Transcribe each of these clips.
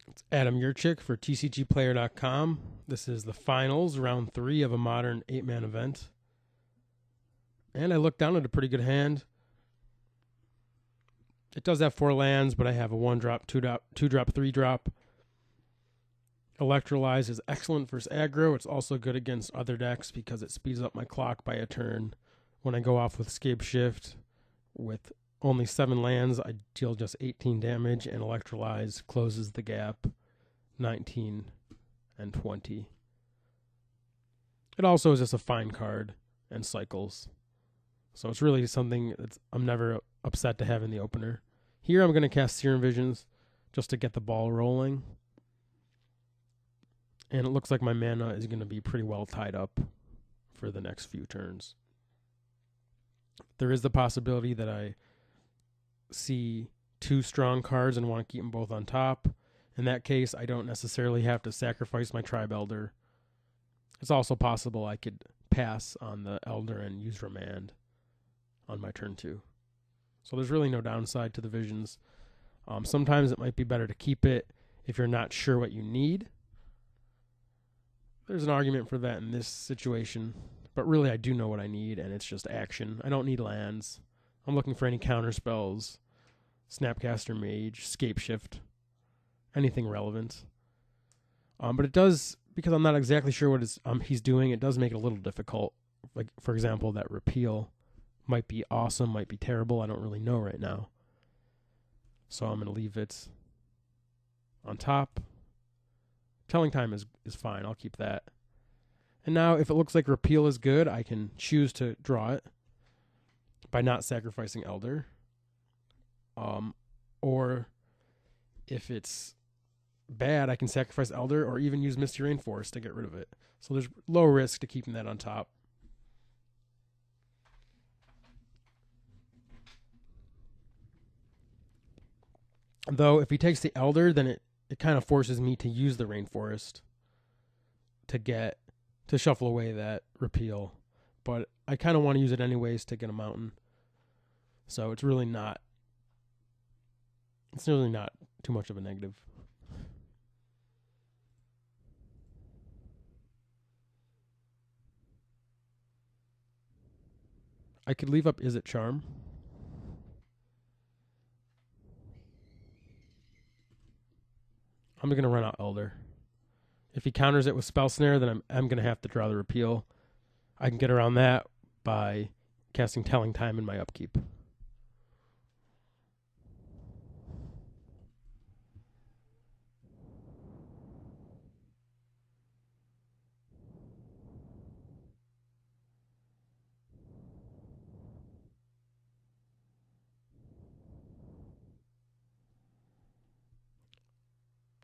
It's Adam Yurchik for TCGplayer.com. This is the finals, round 3 of a modern 8-man event. And I looked down at a pretty good hand. It does have 4 lands, but I have a 1-drop, 2-drop, 2-drop, 3-drop. Electrolyze is excellent versus aggro. It's also good against other decks because it speeds up my clock by a turn. When I go off with Scapeshift with only 7 lands, I deal just 18 damage, and Electrolyze closes the gap 19 and 20. It also is just a fine card and cycles. So it's really something that I'm never upset to have in the opener. Here I'm going to cast Serum Visions just to get the ball rolling. And it looks like my mana is going to be pretty well tied up for the next few turns. There is the possibility that I see 2 strong cards and want to keep them both on top. In that case, I don't necessarily have to sacrifice my Tribe Elder. It's also possible I could pass on the Elder and use Remand on my turn 2. So there's really no downside to the Visions. Sometimes it might be better to keep it if you're not sure what you need. There's an argument for that in this situation, but really I do know what I need, and it's just action. I don't need lands. I'm looking for any counter spells, Snapcaster Mage, Scapeshift, anything relevant. But it does, because I'm not exactly sure what he's doing, it does make it a little difficult. Like, for example, that Repeal might be awesome, might be terrible. I don't really know right now. So I'm going to leave it on top. Telling Time is fine. I'll keep that. And now, if it looks like Repeal is good, I can choose to draw it by not sacrificing Elder. Or if it's bad, I can sacrifice Elder or even use Misty Rainforest to get rid of it. So there's low risk to keeping that on top. Though, if he takes the Elder, then it kind of forces me to use the Rainforest to shuffle away that Repeal. But I kind of want to use it anyways to get a mountain. So it's really not too much of a negative. I could leave up Izzet Charm. I'm going to run out Elder. If he counters it with Spell Snare, then I'm going to have to draw the Repeal. I can get around that by casting Telling Time in my upkeep.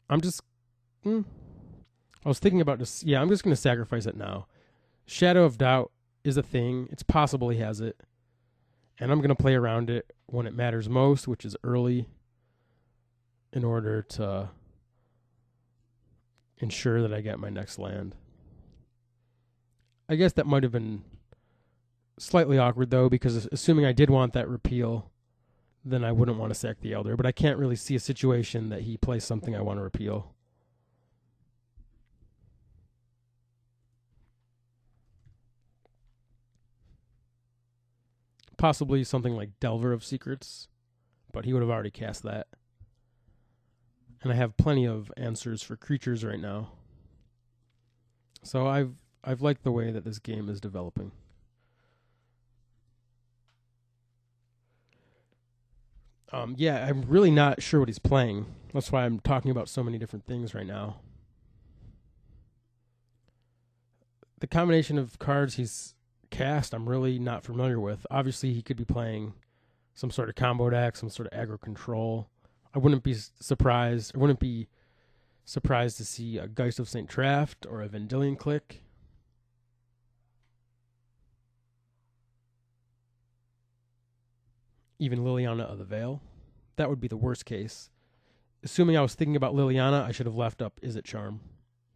I was thinking about just, I'm just going to sacrifice it now. Shadow of Doubt is a thing. It's possible he has it. And I'm going to play around it when it matters most, which is early, in order to ensure that I get my next land. I guess that might have been slightly awkward, though, because assuming I did want that Repeal, then I wouldn't want to sack the Elder. But I can't really see a situation that he plays something I want to Repeal. Possibly something like Delver of Secrets, but he would have already cast that. And I have plenty of answers for creatures right now. So I've liked the way that this game is developing. I'm really not sure what he's playing. That's why I'm talking about so many different things right now. The combination of cards he's cast, I'm really not familiar with. Obviously, he could be playing some sort of combo deck, some sort of aggro control. I wouldn't be surprised to see a Geist of St. Traft or a Vendilion Click. Even Liliana of the Veil. That would be the worst case. Assuming I was thinking about Liliana, I should have left up Izzet Charm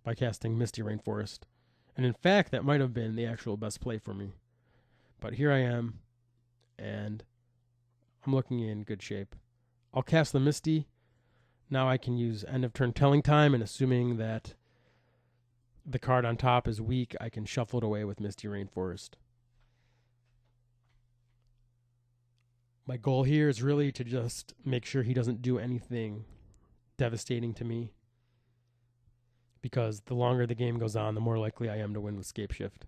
by casting Misty Rainforest. And in fact, that might have been the actual best play for me. But here I am, and I'm looking in good shape. I'll cast the Misty. Now I can use end of turn telling time, and assuming that the card on top is weak, I can shuffle it away with Misty Rainforest. My goal here is really to just make sure he doesn't do anything devastating to me, because the longer the game goes on, the more likely I am to win with Scapeshift.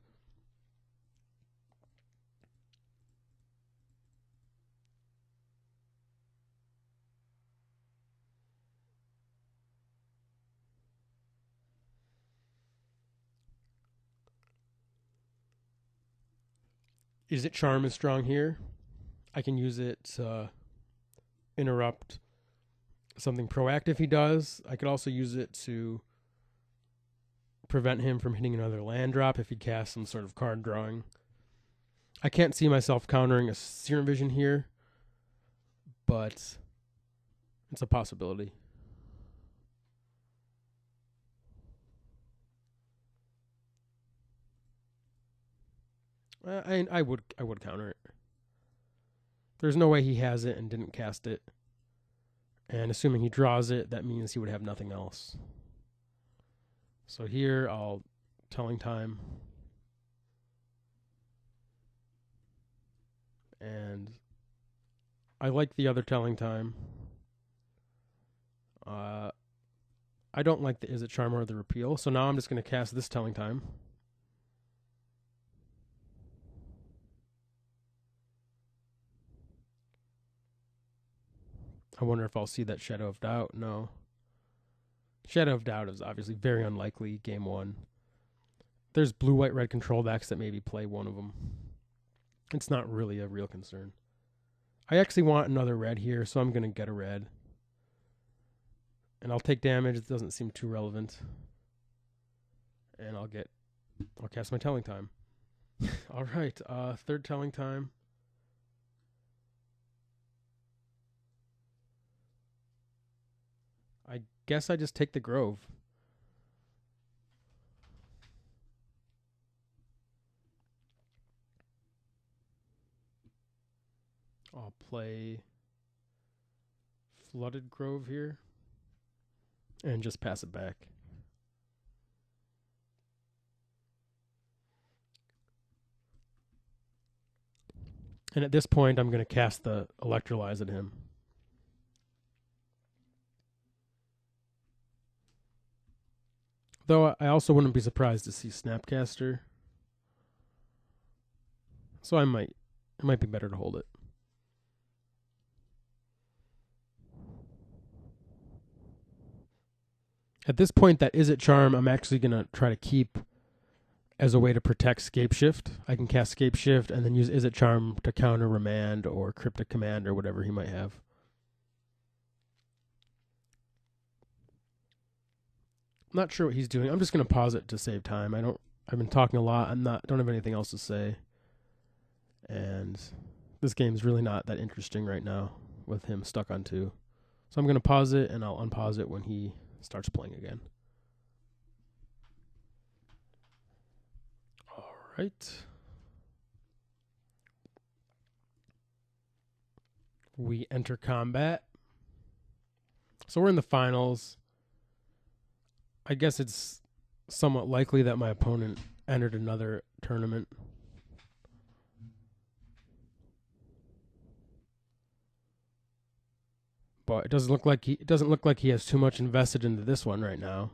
Is it Charm is strong here? I can use it to interrupt something proactive he does. I could also use it to prevent him from hitting another land drop if he casts some sort of card drawing. I can't see myself countering a Serum Vision here, but it's a possibility. I would counter it. There's no way he has it and didn't cast it. And assuming he draws it, that means he would have nothing else. So here I'll telling time. And I like the other telling time. I don't like the Is It Charm or the Repeal. So now I'm just going to cast this telling time. I wonder if I'll see that Shadow of Doubt. No. Shadow of Doubt is obviously very unlikely game one. There's blue, white, red control decks that maybe play one of them. It's not really a real concern. I actually want another red here, so I'm going to get a red. And I'll take damage. It doesn't seem too relevant. And I'll cast my telling time. All right, third telling time. I guess I just take the Grove. I'll play Flooded Grove here and just pass it back. And at this point, I'm going to cast the Electrolyze at him. Though I also wouldn't be surprised to see Snapcaster. So it might be better to hold it. At this point, that Is It Charm, I'm actually going to try to keep as a way to protect Scapeshift. I can cast Scapeshift and then use Is It Charm to counter Remand or Cryptic Command or whatever he might have. I'm not sure what he's doing. I'm just going to pause it to save time. I've been talking a lot. Don't have anything else to say. And this game's really not that interesting right now with him stuck on 2. So I'm going to pause it and I'll unpause it when he starts playing again. All right. We enter combat. So we're in the finals. I guess it's somewhat likely that my opponent entered another tournament. But it doesn't look like he has too much invested into this one right now.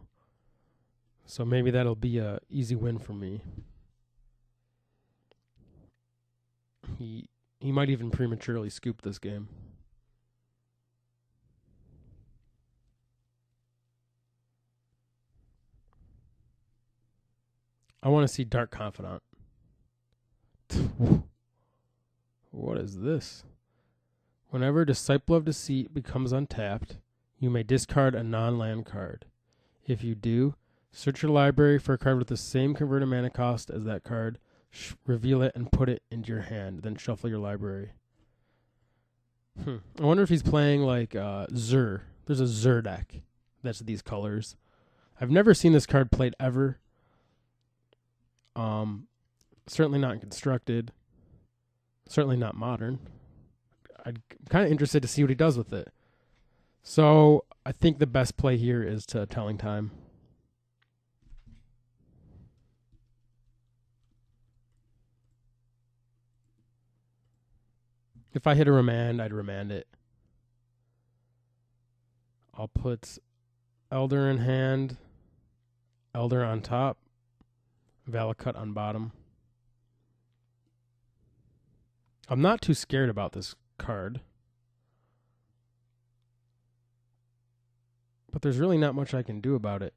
So maybe that'll be a easy win for me. He might even prematurely scoop this game. I want to see Dark Confidant. What is this? Whenever Disciple of Deceit becomes untapped, you may discard a non-land card. If you do, search your library for a card with the same converted mana cost as that card, reveal it, and put it into your hand. Then shuffle your library. I wonder if he's playing like Zur. There's a Zur deck that's these colors. I've never seen this card played ever. Certainly not constructed. Certainly not modern. I'm kind of interested to see what he does with it. So I think the best play here is to Telling Time. If I hit a remand, I'd remand it. I'll put Elder in hand, Elder on top, Valakut on bottom. I'm not too scared about this card, but there's really not much I can do about it.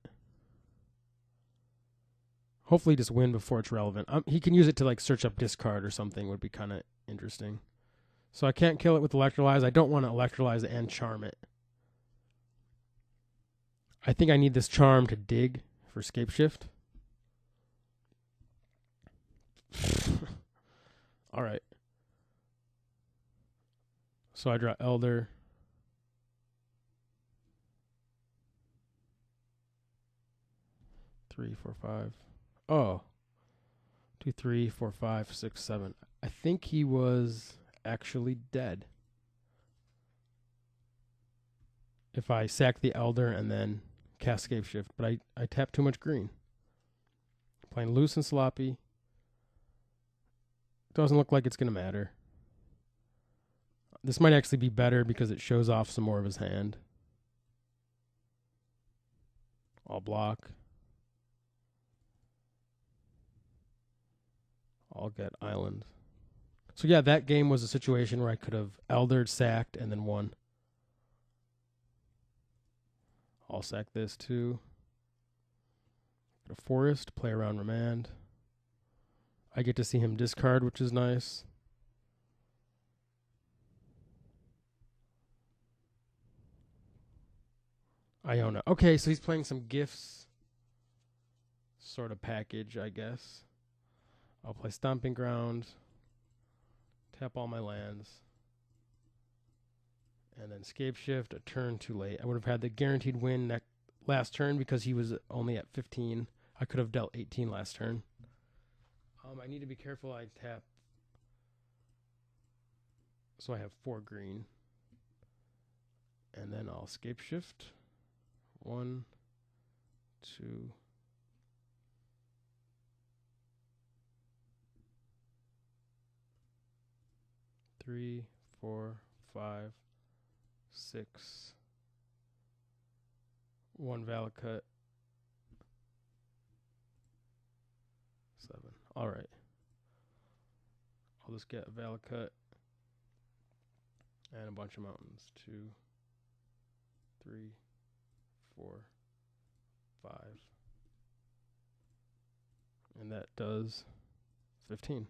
Hopefully just win before it's relevant. He can use it to like search up discard or something, would be kind of interesting. So I can't kill it with Electrolyze. I don't want to Electrolyze and Charm it. I think I need this Charm to dig for Scapeshift. All right. So I draw Elder. Three, four, five. Oh. 2, 3, 4, 5, 6, 7. I think he was actually dead. If I sack the Elder and then cast Scapeshift, but I tap too much green. Playing loose and sloppy. Doesn't look like it's going to matter. This might actually be better because it shows off some more of his hand. I'll block. I'll get Island. So yeah, that game was a situation where I could have Eldered, sacked, and then won. I'll sack this too. Get a Forest, play around Remand. I get to see him discard, which is nice. Iona. Okay, so he's playing some gifts sort of package, I guess. I'll play Stomping Ground. Tap all my lands. And then Scapeshift, a turn too late. I would have had the guaranteed win last turn because he was only at 15. I could have dealt 18 last turn. I need to be careful I tap. So I have 4 green. And then I'll Scapeshift. 1, 2, 3, 4, 5, 6. 1 Valakut. 7. All right. I'll just get a Valakut and a bunch of mountains. 2, 3, 4, 5. And that does 15.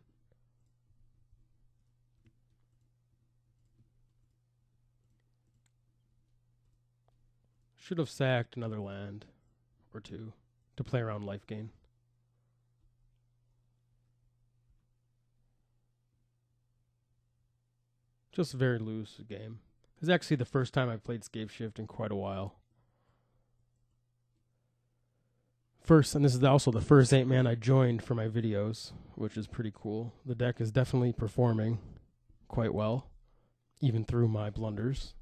Should have sacked another land or 2 to play around life gain. Just a very loose game. This is actually the first time I've played Scapeshift in quite a while. And this is also the first 8-man I joined for my videos, which is pretty cool. The deck is definitely performing quite well, even through my blunders.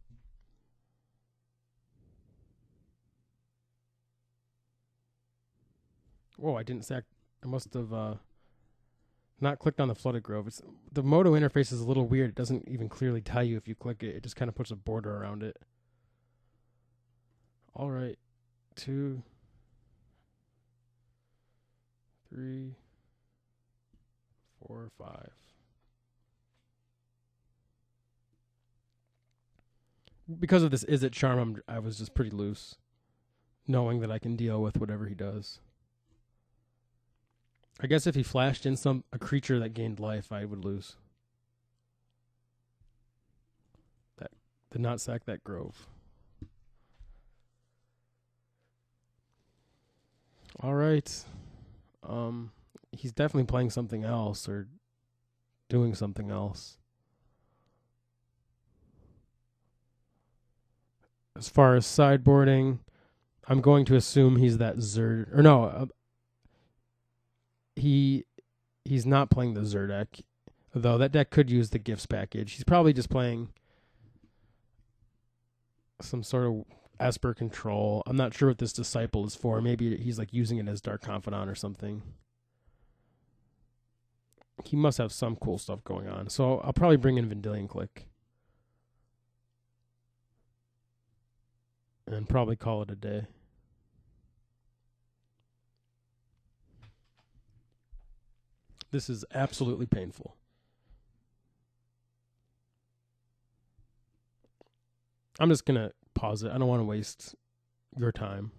Whoa, I didn't sack. I must have not clicked on the Flooded Grove. The Moto interface is a little weird. It doesn't even clearly tell you if you click it. It just kind of puts a border around it. All right. 2, 3, 4, 5. Because of this Is It Charm, I was just pretty loose, knowing that I can deal with whatever he does. I guess if he flashed in a creature that gained life, I would lose. That did not sack that Grove. All right. He's definitely playing something else or doing something else. As far as sideboarding, I'm going to assume he's that Zerd. Or no, he's not playing the Zerd deck, though that deck could use the gifts package. He's probably just playing some sort of... Esper control. I'm not sure what this Disciple is for. Maybe he's like using it as Dark Confidant or something. He must have some cool stuff going on. So I'll probably bring in Vendilion Click. And probably call it a day. This is absolutely painful. I'm just going to pause it. I don't want to waste your time.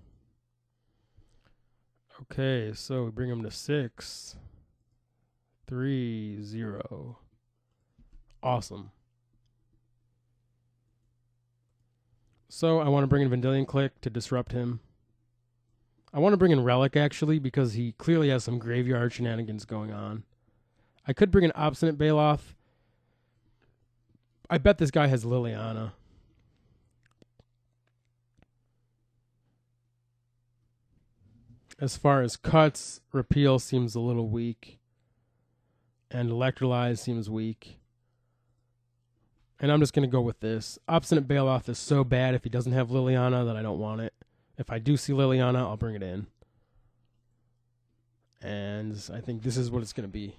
Okay, so we bring him to 6. 3, 0. Awesome. So I want to bring in Vendilion Click to disrupt him. I want to bring in Relic, actually, because he clearly has some graveyard shenanigans going on. I could bring in Obstinate Baloth. I bet this guy has Liliana. As far as cuts, Repeal seems a little weak. And Electrolyze seems weak. And I'm just going to go with this. Obstinate Baloth is so bad if he doesn't have Liliana that I don't want it. If I do see Liliana, I'll bring it in. And I think this is what it's going to be.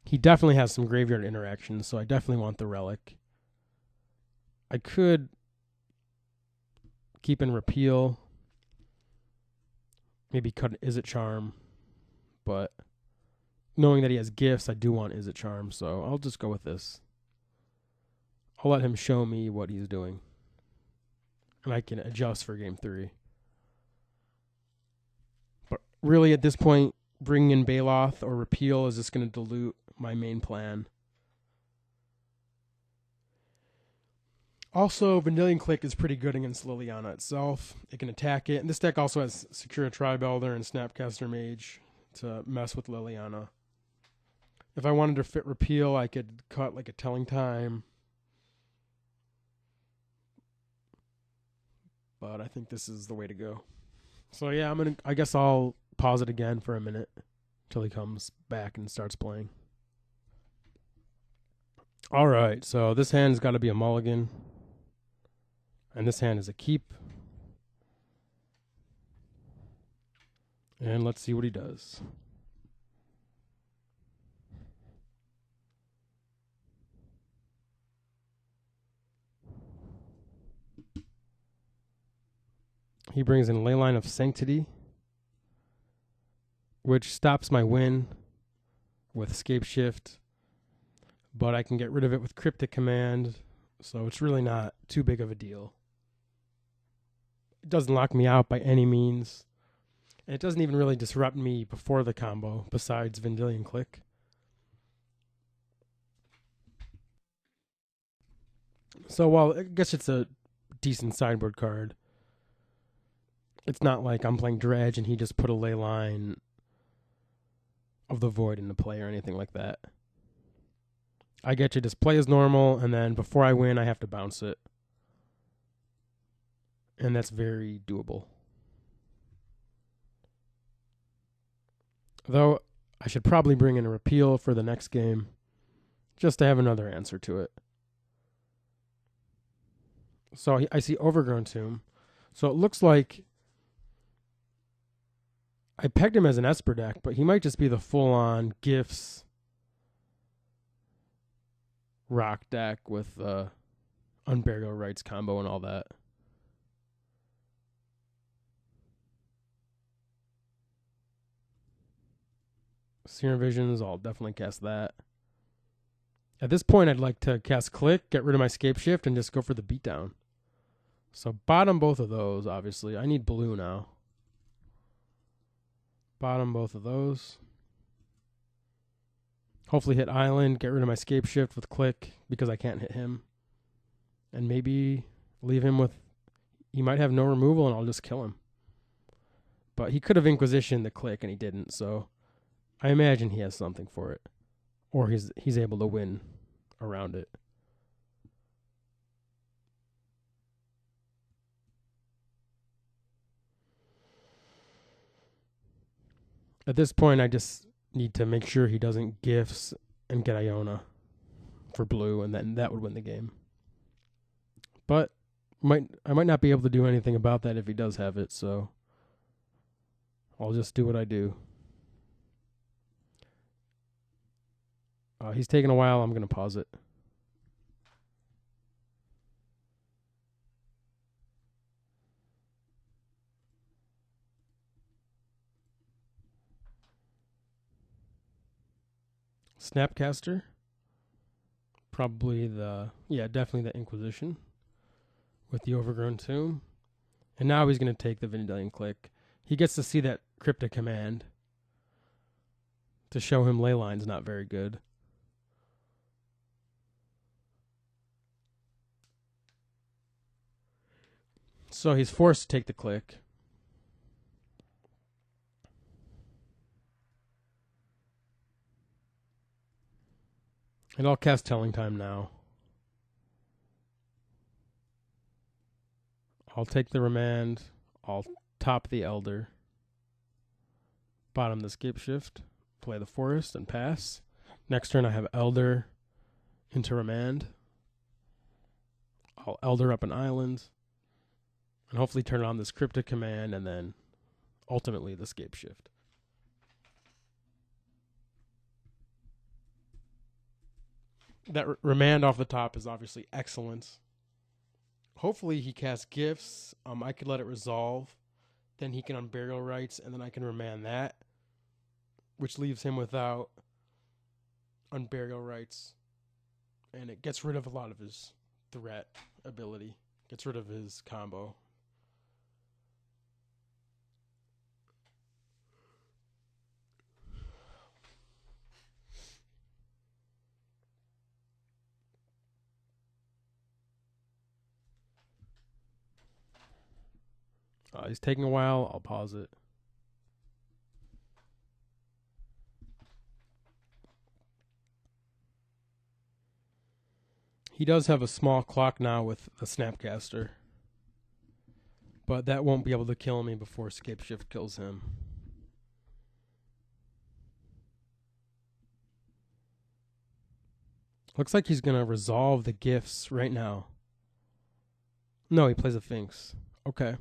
He definitely has some graveyard interactions, so I definitely want the Relic. I could keep in Repeal. Maybe cut Izzet Charm. But knowing that he has gifts, I do want Izzet Charm, so I'll just go with this. I'll let him show me what he's doing. And I can adjust for game 3. But really, at this point, bringing in Baloth or Repeal is just going to dilute my main plan. Also, Vendilion Click is pretty good against Liliana itself. It can attack it. And this deck also has Secure Tribelder and Snapcaster Mage to mess with Liliana. If I wanted to fit Repeal, I could cut like a Telling Time. But I think this is the way to go. So yeah, I guess I'll pause it again for a minute till he comes back and starts playing. All right, so this hand's got to be a mulligan. And this hand is a keep. And let's see what he does. He brings in Leyline of Sanctity, which stops my win with Scapeshift, but I can get rid of it with Cryptic Command, so it's really not too big of a deal. It doesn't lock me out by any means, and it doesn't even really disrupt me before the combo, besides Vendilion Click. So while I guess it's a decent sideboard card, it's not like I'm playing Dredge and he just put a Leyline of the Void into play or anything like that. I get to just play as normal, and then before I win, I have to bounce it. And that's very doable. Though, I should probably bring in a Repeal for the next game, just to have another answer to it. So I see Overgrown Tomb. So it looks like I pegged him as an Esper deck, but he might just be the full-on Gifts rock deck with Unburial Rites combo and all that. Serum Visions, I'll definitely cast that. At this point, I'd like to cast Click, get rid of my Scapeshift, and just go for the beatdown. So bottom both of those, obviously. I need blue now. Bottom both of those. Hopefully hit Island, get rid of my Scapeshift with Click, because I can't hit him. And maybe leave him with... He might have no removal, and I'll just kill him. But he could have Inquisitioned the Click, and he didn't, so... I imagine he has something for it. Or he's able to win around it. At this point, I just need to make sure he doesn't Gifts and get Iona for blue, and then that would win the game. But I might not be able to do anything about that if he does have it, so I'll just do what I do. He's taking a while. I'm going to pause it. Snapcaster. Probably definitely the Inquisition with the Overgrown Tomb. And now he's going to take the Vendilion Click. He gets to see that Cryptic Command to show him Leyline's not very good. So he's forced to take the click. And I'll cast Telling Time now. I'll take the Remand. I'll top the Elder. Bottom the Scapeshift. Play the Forest and pass. Next turn I have Elder into Remand. I'll Elder up an island. And hopefully turn on this Cryptic Command and then ultimately the Scapeshift. That Remand off the top is obviously excellent. Hopefully he casts Gifts. I could let it resolve. Then he can Unburial Rights, and then I can Remand that, which leaves him without Unburial Rights. And it gets rid of a lot of his threat ability. Gets rid of his combo. He's taking a while. I'll pause it. He does have a small clock now with the Snapcaster. But that won't be able to kill me before Scapeshift kills him. Looks like he's going to resolve the Gifts right now. No, he plays a Sphinx. Okay.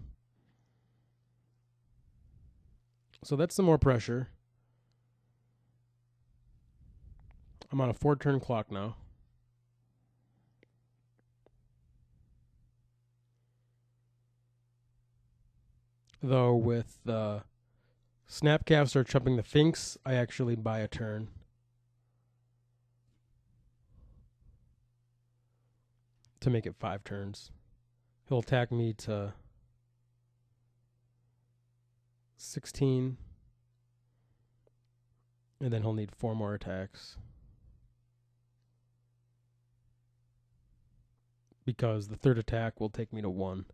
So that's some more pressure. I'm on a 4-turn clock now. Though with the Snapcaster chumping the Sphinx, I actually buy a turn. To make it 5 turns. He'll attack me to 16. And then he'll need 4 more attacks. Because the 3rd attack will take me to 1.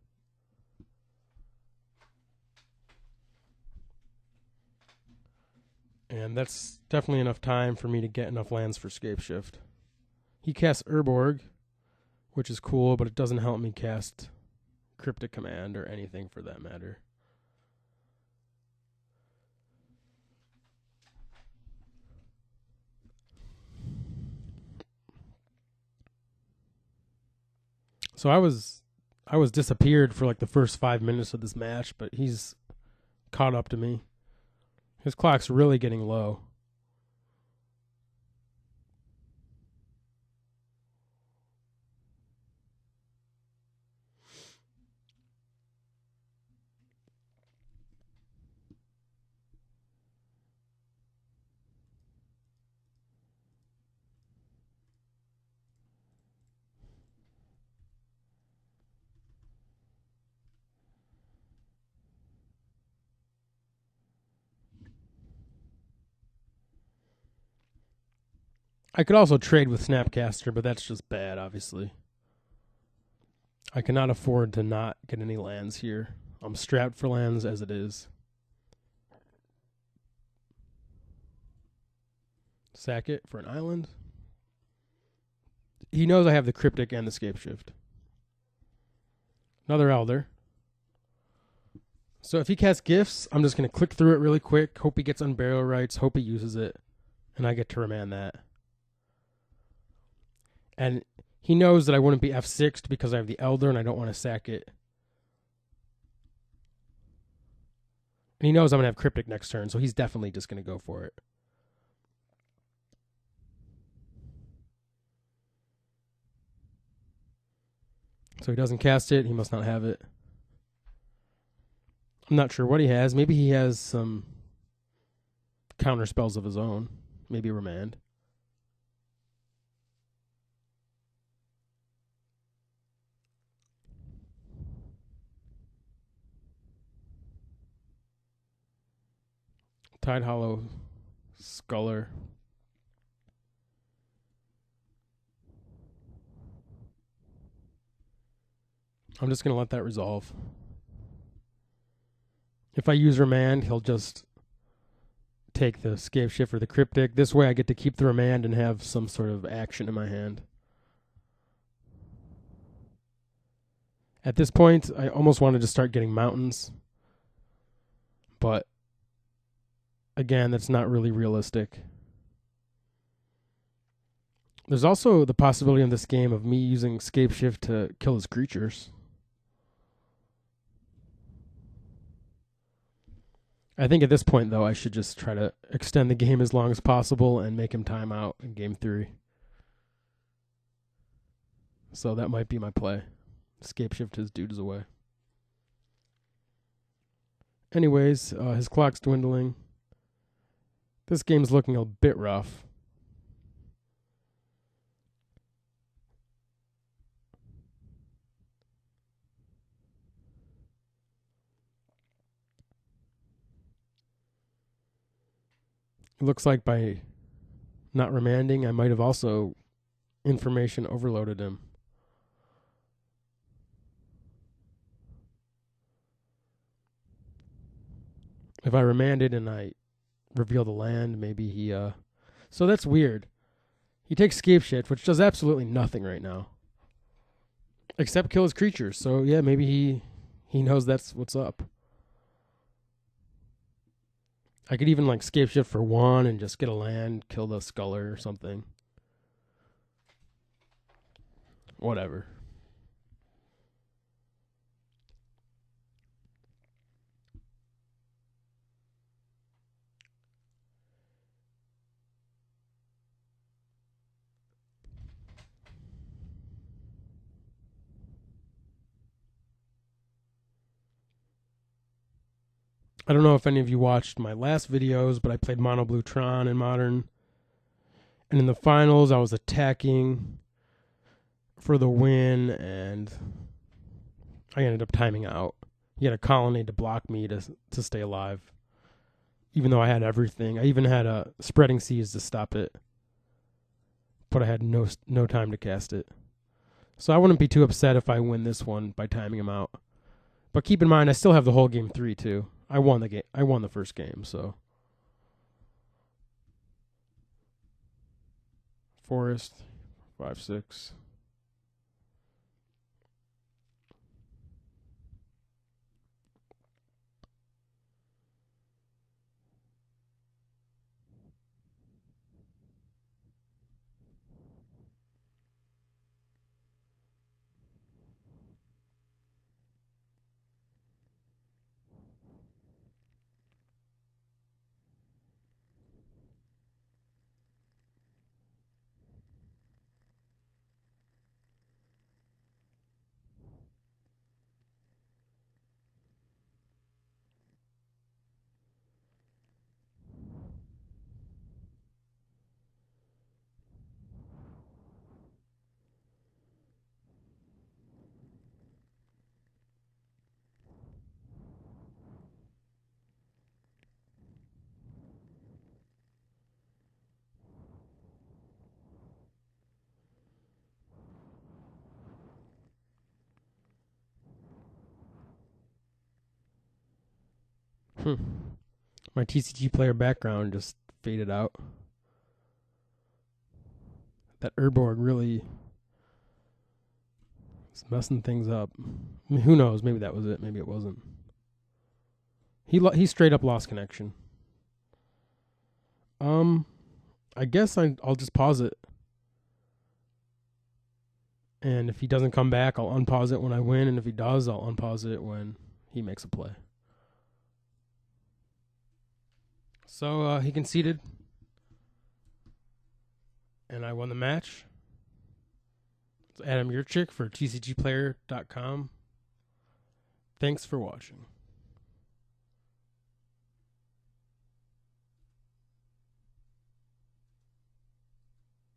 And that's definitely enough time for me to get enough lands for Scapeshift. He casts Urborg, which is cool, but it doesn't help me cast Cryptic Command or anything for that matter. So I was disappeared for like the first 5 minutes of this match, but he's caught up to me. His clock's really getting low. I could also trade with Snapcaster, but that's just bad, obviously. I cannot afford to not get any lands here. I'm strapped for lands as it is. Sack it for an island. He knows I have the Cryptic and the Scapeshift. Another Elder. So if he casts Gifts, I'm just going to click through it really quick, hope he gets Unburial Rights, hope he uses it, and I get to Remand that. And He knows that I wouldn't be F6'd because I have the Elder and I don't want to sack it. And he knows I'm going to have Cryptic next turn, so he's definitely just going to go for it. So he doesn't cast it. He must not have it. I'm not sure what he has. Maybe he has some counter spells of his own. Maybe Remand. Tide Hollow Sculler. I'm just going to let that resolve. If I use Remand, he'll just take the Scapeshift or the Cryptic. This way I get to keep the Remand and have some sort of action in my hand. At this point, I almost wanted to start getting mountains. But again, that's not really realistic. There's also the possibility in this game of me using Scapeshift to kill his creatures. I think at this point, though, I should just try to extend the game as long as possible and make him time out in game 3. So that might be my play. Scapeshift his dudes away. Anyways, his clock's dwindling. This game's looking a bit rough. It looks like by not remanding, I might have also information overloaded him. If I remanded and I reveal the land, maybe he... So that's weird. He takes Scapeshift, which does absolutely nothing right now. Except kill his creatures. So yeah, maybe he knows that's what's up. I could even like Scapeshift for 1 and just get a land, kill the Sculler or something. Whatever. I don't know if any of you watched my last videos, but I played Mono Blue Tron in Modern. And in the finals, I was attacking for the win, and I ended up timing out. He had a Colonnade to block me to stay alive, even though I had everything. I even had a Spreading Seas to stop it, but I had no time to cast it. So I wouldn't be too upset if I win this one by timing him out. But keep in mind, I still have the whole game 3 too. I won the game. I won the first game, so. Forest, 5/6. My TCG player background just faded out. That Urborg really is messing things up. I mean, who knows? Maybe that was it. Maybe it wasn't. He straight up lost connection. I guess I'll just pause it. And if he doesn't come back, I'll unpause it when I win. And if he does, I'll unpause it when he makes a play. So he conceded. And I won the match. It's Adam Yurchik for TCGplayer.com. Thanks for watching.